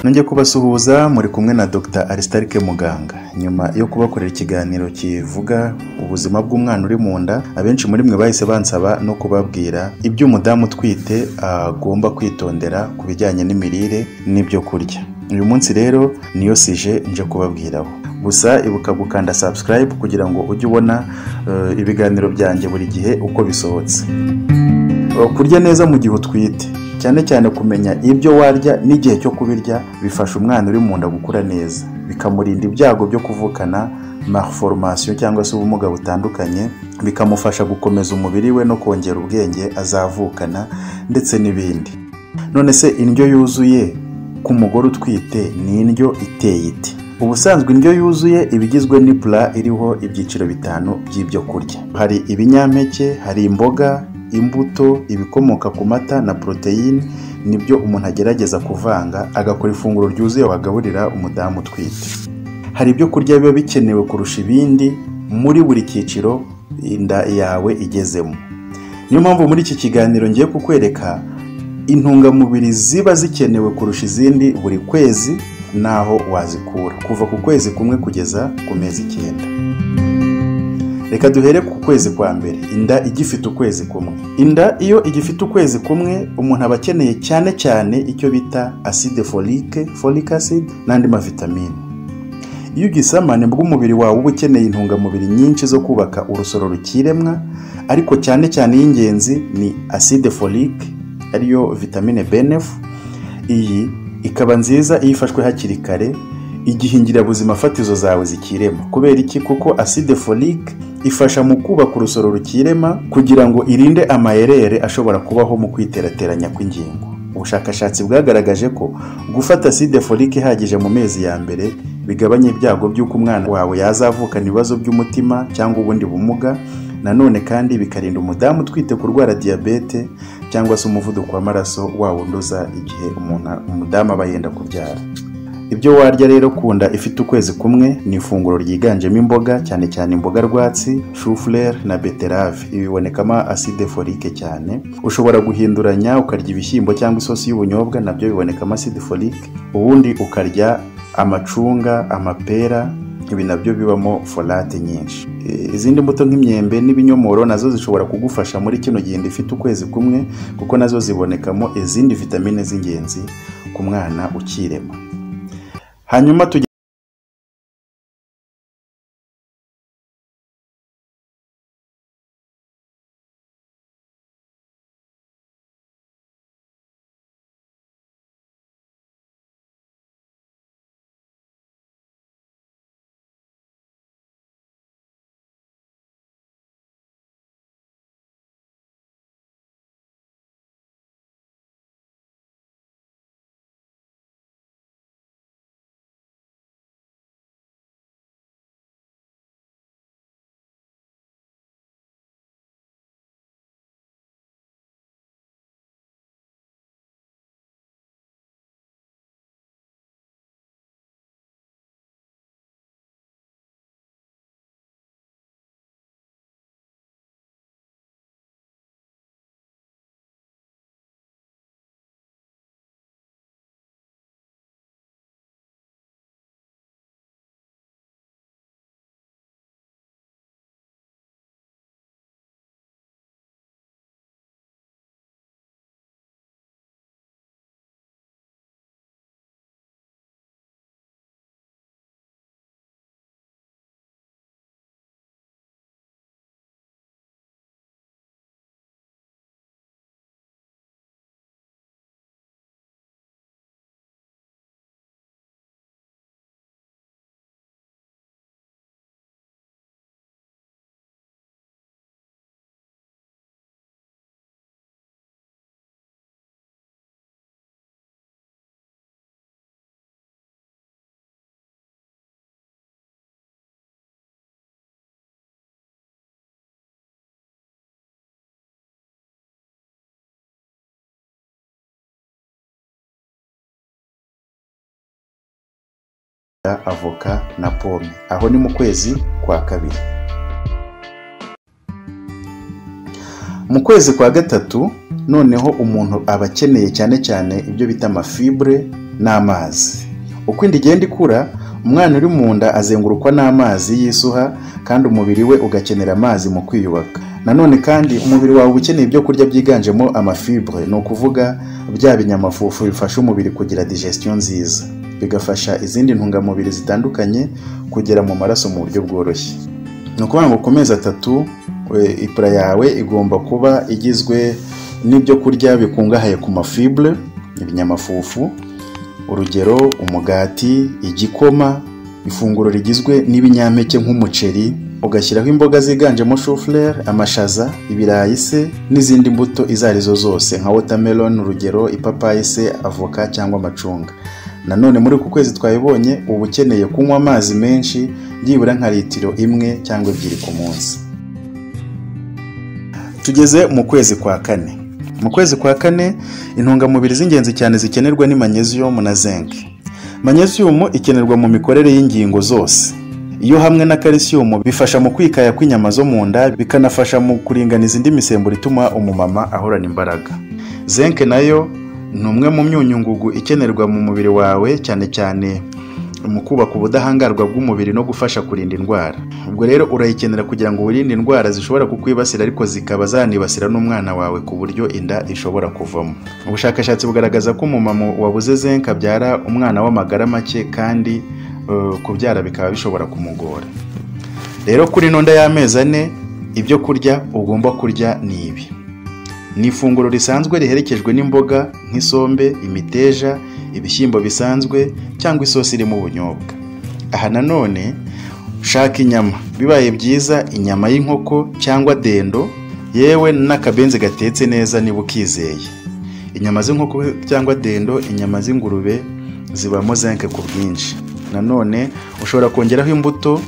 Nongeye kubasuhuza muri kumwe na Dr. Aristarike Muganga. Nyuma yo kubakorera ikiganiro kivuga ubuzima bw'umwana uri mu nda, abenshi muri mwe bahise bansaba no kubabwira ibyo umudamu utwite agomba kwitondera ku bijyanye n'imirire n'ibyo kurya. Uyu munsi rero niyo sije nje kubabwiraho. Gusa ibuka gukanda subscribe kugira ngo ujye ubona ibiganiro byanjye buri gihe uko bisohotse. Kurya neza mu gihe utwite, cyane cyane kumenya ibyo warya n'igihe cyo kubirya, bifasha umwana uri mu nda gukura neza, bikamurinda ibyago byo kuvukana malformation cyangwa se ubumuga butandukanye, bikamufasha gukomeza umubiri we no kongera ubwenge azavukana ndetse n'ibindi. None se indyo yuzuye ku mugore utwite ni indyo iteye ite? Ubusanzwe indyo yuzuye ibigizwe n'ipula iriho ibyiciro bitanu by'ibyo kurya. Hari ibinyampeke, hari imboga, imbuto, ibikomoka ku mata na proteine, nibyo umuntu agerageza kuvanga agakora ifunguro ryuzuye wagaburira umudamu utwite. Hari ibyo kurya biba bikenewe kurusha ibindi muri buri cyiciro inda yawe igezemo. Niyo mpamvu muri iki kiganiro ngiye kukwereka intungamubiri ziba zikenewe kurusha izindi buri kwezi naho wazikura, kuva ku kwezi kumwe kugeza ku mezi 9. Reka duhere ku kwezi kwa mbere, inda igifite ukwezi kumwe. Inda iyo igifite ukwezi kumwe, umuntu aba akeneye cyane cyane icyo bita acide folic acid n'andi mavitamine. Iyo ugisamane bw'umubiri wawe uba ukeneye intungamubiri nyinshi zo kubaka urusoro rukiremwa, ariko cyane cyane y'ingenzi ni acide folic ariyo vitamine B9. Iyi ikaba nziza iyo ifashwe hakiri kare, igihe ingirabuzima fatizo zawe zikirema. Kubera iki? Kuko acide folic ifasha mu kubaka urusoro rukirema kugira ngo irinde amayerere ashobora kubaho mu kwiterateranya kw'ingingo. Ubushakashatsi bwagaragaje ko gufata acide folic ihagije mu mezi ya mbere bigabanya ibyago by'uko umwana wawe yazavukana ibibazo by'umutima cyangwa ubundi bumuga. Nanone kandi bikarinda umudamu utwite kurwara diabete cyangwa se umuvuduko w'amaraso wawunduza igihe umudamu aba yenda kubyara. Ibyo warya rero ku nda ifite ukwezi kumwe ni ifunguro ryiganjemo imboga, cyane cyane imboga rwatsi, chou-fleur na beterave. Ibi bibonekamo acide folique cyane. Ushobora guhinduranya ukarya ibishyimbo cyangwa isosi y'ubunyobwa, nabyo bibonekamo acide folique. Ubundi ukarya amacunga, amapera, ibi nabyo bibamo folate nyinshi. Izindi mbuto nk'imyembe n'ibinyomoro nazo zishobora kugufasha muri kino gihe ifite ukwezi kumwe, kuko nazo zibonekamo izindi vitamine z'ingenzi ku mwana ukirema. Hanyuma avoka na pome, aho ni mu kwezi kwa kabiri. Mu kwezi kwa gatatu noneho umuntu aba akeneye cyane cyane ibyo bita amafibre n'amazi. Uko inda igenda ikura, umwana uri mu nda azengurukwa n'amazi y'isuha kandi umubiri we ugakenera amazi mu kwiyubaka. Nanone kandi umubiri wawe ukeneye ibyo kurya byiganjemo amafibre, ni ukuvuga bya binyamafufu bifasha umubiri kugira digestion nziza, bigafasha izindi ntungamubiri zitandukanye kugera mu maraso mu buryo bworoshye. Ni ukuvuga ngo ku mezi 3 ipura yawe igomba kuba igizwe n'ibyo kurya bikungahaye ku mafibre, ibinyamafufu, urugero umugati, igikoma, ifunguro rigizwe n'ibinyampeke nk'umuceri, ugashyiraho imboga ziganjemo chou-fleur, amashaza, ibirayi se n'izindi mbuto izarizo zose nka watermelon, urugero ipapayi se, avoka cyangwa amacunga. Nanone muri ku kwezi twayibonye uba ukeneye kunywa amazi menshi, byibura nka litiro 1 cyangwa 2 ku munsi. Tugeze mu kwezi kwa 4. Mu kwezi kwa 4 intungamubiri z'ingenzi cyane zikenerwa ni magnesium na zinc. Magnesium ikenerwa mu mikorere y'ingingo zose. Iyo hamwe na calcium bifasha mu kwikaya kw'inyama zo mu nda, bikanafasha mu kuringaniza indi misemburo ituma umumama ahorana imbaraga. Zinc nayo ni umwe mu myunyungugu ikenerwa mu mubiri wawe, cyane cyane mu kubaka ubudahangarwa bw'umubiri no gufasha kurinda indwara. Ubwo rero urayikenera kugira ngo wirinde indwara zishobora kukwibasira ariko zikaba zanibasira n'umwana wawe ku buryo inda ishobora kuvamo. Ubushakashatsi bugaragaza ko umumama wabuze zinc abyara umwana w'amagara make kandi kubyara bikaba bishobora kumugora. Rero kuri ino nda y'amezi 4 ibyo kurya ugomba kurya ni ibi: ni ifunguro risanzwe riherekejwe n'imboga nk'isombe, imiteja, ibishyimbo bisanzwe cyangwa isosi irimo ubunyobwa. Aha nanone shaka inyama, bibaye byiza inyama y'inkoko cyangwa dendo, yewe n'akabenzi gatetse neza niba ukizeye. Inyama z'inkoko cyangwa dendo, inyama z'ingurube zibamo zinc ku bwinshi. Nanone ushobora kongeraho imbuto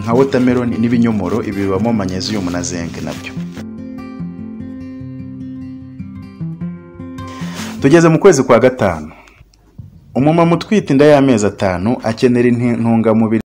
nka watermelon n'ibinyomoro, ibi bibamo magnesium na zinc nabyo. Tugeze mu kwezi kwa 5. Umumama utwite inda y'amezi 5 akenera intungamubiri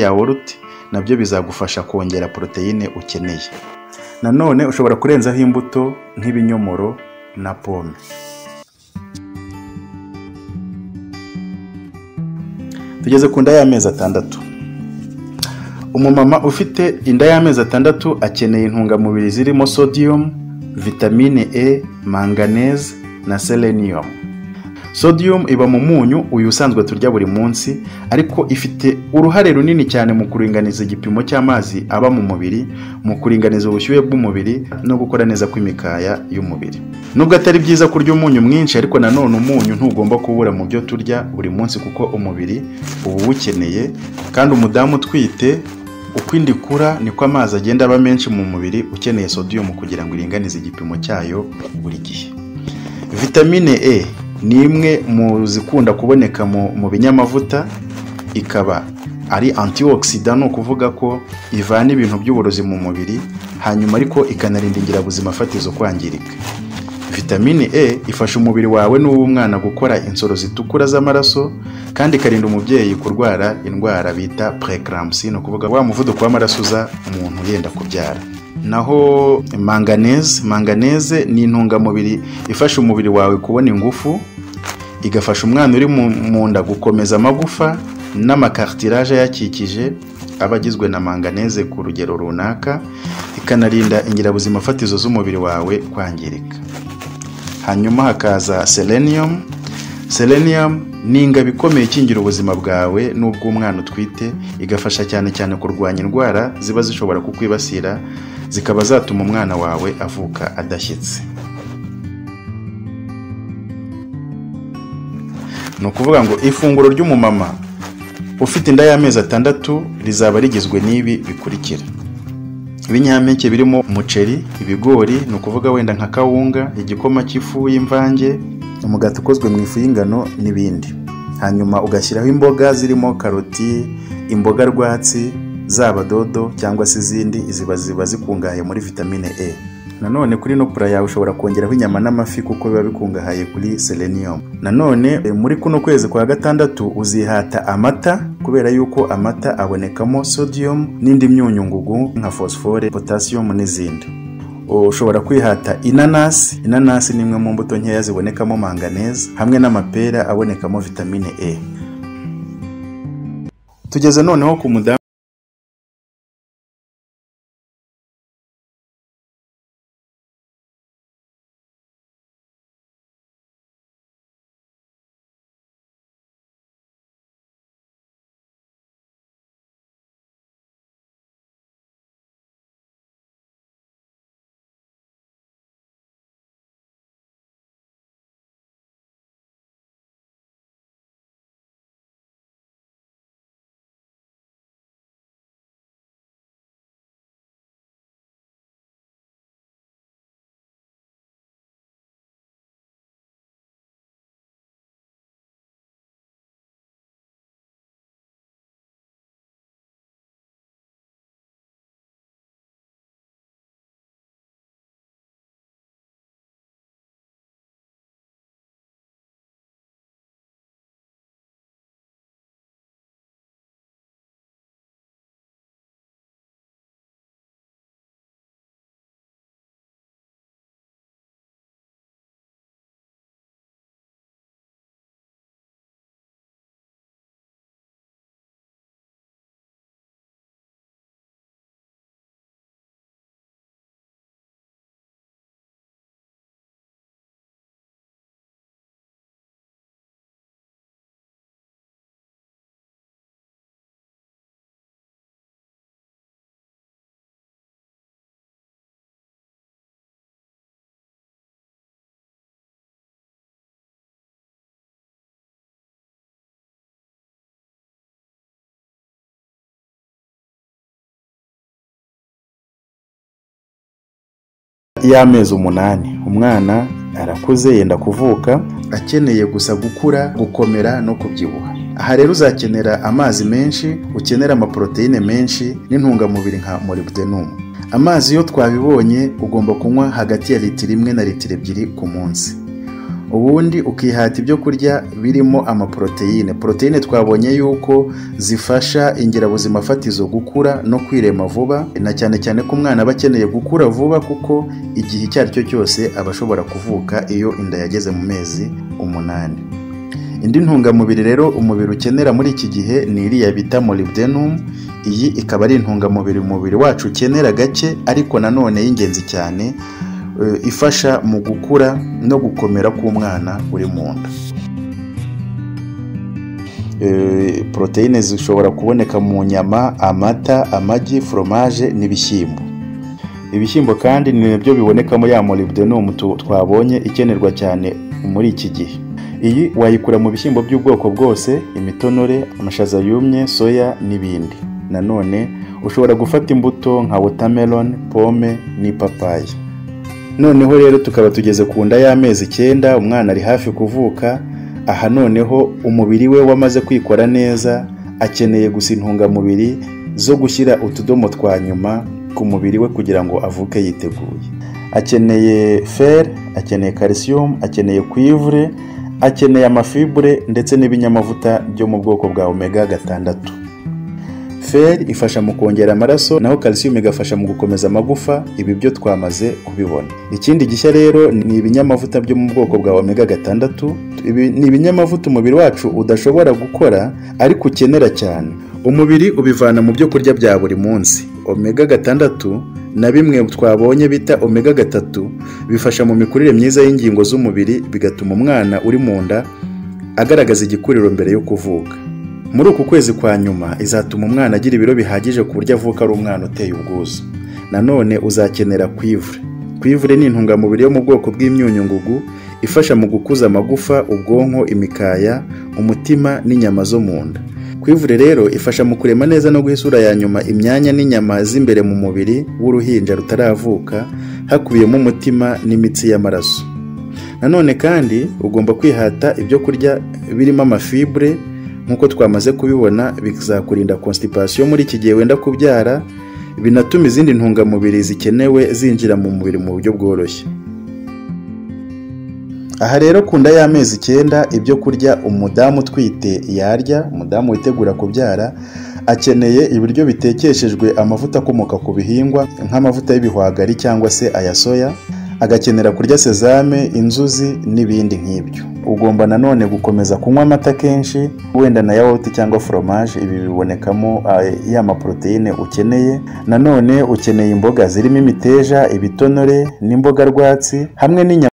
yawurute nabyo bizagufasha kongera proteine ukeneye. Nanone ushobora kurenzaho imbuto nk'ibinyomoro na pome. Tugeze ku nda y'amezi 6. Umumama ufite inda y'amezi 6 akeneye intungamubiri zirimo sodium, vitamine E, manganese na selenium. Sodium iba mu munyu uyu usanzwe turya buri munsi, ariko ifite uruhare runini cyane mu kuringaniza igipimo cy'amazi aba mu mubiri, mu kuringaniza ubushyuhe bw'umubiri no gukora neza kw'imikaya y'umubiri. Nubwo atari byiza kurya umunyu mwinshi, ariko nanone umunyu ntugomba kubura mu byo turya buri munsi kuko umubiri uba uwukeneye, kandi umudamu utwite uko indi kura niko amazi agenda aba menshi mu mubiri ukeneye sodium kugira ngo iringanize igipimo cyayo buri gihe. Vitamine E ni imwe mu zikunda kuboneka mu binyamavuta, ikaba ari antioxidant, no kuvuga ko ivana ibintu by'uburozi mu mubiri, hanyuma ariko ikanarinda ingirabuzima fatizo kwangirika. Vitamine E ifasha umubiri wawe n'uw'umwana gukora insoro zitukura z'amaraso, kandi ikarinda umubyeyi kurwara indwara bita preeclampsia, no kuvuga wa muvuduko w'amaraso uza umuntu yenda kubyara. Naho manganese ni intungamubiri ifasha umubiri wawe kubona ingufu, igafasha umwana uri mu nda gukomeza amagufa n'amakartilage yakikije abagizwe na manganese ku rugero runaka, ikanarinda ingirabuzima fatizo z'umubiri wawe kwangirika. Hanyuma hakaza selenium ni ingabo ikomeye ikingira ubuzima bwawe n'ubw'umwana utwite, igafasha cyane cyane kurwanya indwara ziba zishobora kukwibasira, zikaba zatuma umwana wawe avuka adashyitse. Ni ukuvuga ngo ifunguro ry'umumama ufite inda y'amezi 6 rizaba rigizwe n'ibi bikurikira: ibinyampeke birimo umuceri, ibigori, ni ukuvuga wenda nka kawunga, igikoma cy'ifu y'imvange, umugati ukozwe mu ifu y'ingano n'ibindi. Hanyuma ugashyiraho imboga zirimo karoti, imboga rwatsi, zaba dodo cyangwa se izindi, ziba zikungahaye muri vitamine E. Nanone kuri no pura yawe ushobora kongeraho inyama n'amafi kuko biba bikungahaye kuri selenium. Nanone muri kuno kwezi kwa 6 uzihata amata, kubera yuko amata abonekamo sodium n'indi myunyungugu nka phosphore, potassium n'izindi. Ushobora kwihata inanasi ni imwe mu mbuto nkeya zibonekamo manganese, hamwe n'amapera abonekamo vitamine E. Tugeze noneho ku mudamu y'amezi 8, umwana arakuze yenda kuvuka, akeneye gusa gukura, gukomera no kubyibuha. Aha rero uzakenera amazi menshi, ukenera amaproteine menshi n'intungamubiri nka molybdenum. Amazi yo twabibonye ugomba kunywa hagati ya litiro 1 na litiro 2 ku munsi. Ubundi ukihata ibyo kurya birimo amaproteine. Proteine twabonye yuko zifasha ingirabuzima fatizo gukura no kwirema vuba, na cyane cyane ko umwana aba akeneye gukura vuba kuko igihe icyo ari cyo cyose aba ashobora kuvuka iyo inda yageze mu mezi 8. Indi ntungamubiri rero umubiri ukenera muri iki gihe ni iriya bita molybdenum. Iyi ikaba ari intungamubiri umubiri wacu ukenera gake ariko nanone y'ingenzi cyane, ifasha mu gukura no gukomera k'umwana uri mu nda. Proteine zishobora kuboneka mu nyama, amata, amagi, fromage n'ibishyimbo. Ibishyimbo kandi ni nabyo bibonekamo ya molybdenum twabonye ikenerwa cyane muri iki gihe. Iyi wayikura mu bishyimbo by'ubwoko bwose, imitonore, amashaza yumye, soya n'ibindi. Nanone ushobora gufata imbuto nka watermelon, pome n'ipapayi. Noneho rero tukaba tugeze ku nda y'amezi 9, umwana ari hafi kuvuka. Aha noneho umubiri we wamaze kwikora neza, akeneye gusa intungamubiri zo gushyira utudomo twa nyuma ku mubiri we kugira ngo avuke yiteguye. Akeneye fer, akeneye calcium, akeneye cuivre, akeneye amafibre ndetse n'ibinyamavuta byo mu bwoko bwa omega 6. Fer ifasha mu kongera amaraso, naho calcium igafasha mu gukomeza amagufa. Ibi byo twamaze kubibona. Ikindi gishya rero ni ibinyamavuta byo mu bwoko bwa omega 6. Ibi ni ibinyamavuta umubiri wacu udashobora gukora ariko ukenera cyane. Umubiri ubivana mu byo kurya bya buri munsi. Omega 6 na bimwe twabonye bita omega 3 bifasha mu mikurire myiza y'ingingo z'umubiri, bigatuma umwana uri mu nda agaragaza igikuriro mbere yo kuvuka. Muri uku kwezi kwa nyuma izatuma umwana agira ibiro bihagije ku buryo avuka ari umwana uteye ubwuzu. Nanone uzakenera cuivre. Cuivre ni intungamubiri yo mu bwoko bw'imyunyungugu ifasha mu gukuza amagufa, ubwonko, imikaya, umutima n'inyama zo mu nda. Cuivre rero ifasha mu kurema neza no guha isura ya nyuma imyanya n'inyama z'imbere mu mubiri w'uruhinja rutaravuka, hakubiyemo umutima n'imitsi y'amaraso. Nanone kandi ugomba kwihata ibyo kurya birimo amafibre nk'uko twamaze kubibona, bizakurinda constipation muri iki gihe wenda kubyara, binatuma izindi ntungamubiri zikenewe zinjira mu mubiri mu buryo bworoshye. Aha rero ku nda y'amezi 9 ibyo kurya umudamu utwite yarya, umudamu witegura kubyara, akeneye ibiryo bitekeshejwe amavuta akomoka ku bihingwa nk'amavuta y'ibihwagari cyangwa se aya soya, agakenera kurya sezame, inzuzi n'ibindi nk'ibyo. Ugomba nanone gukomeza kunywa amata kenshi, wenda na yawurute cyangwa fromage. Ibi bibonekamo ya maproteine ukeneye. Nanone ukeneye imboga zirimo imiteja, ibitonore n'imboga rwatsi hamwe n'inyama.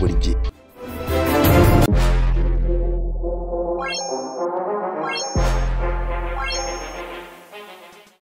buri gihe.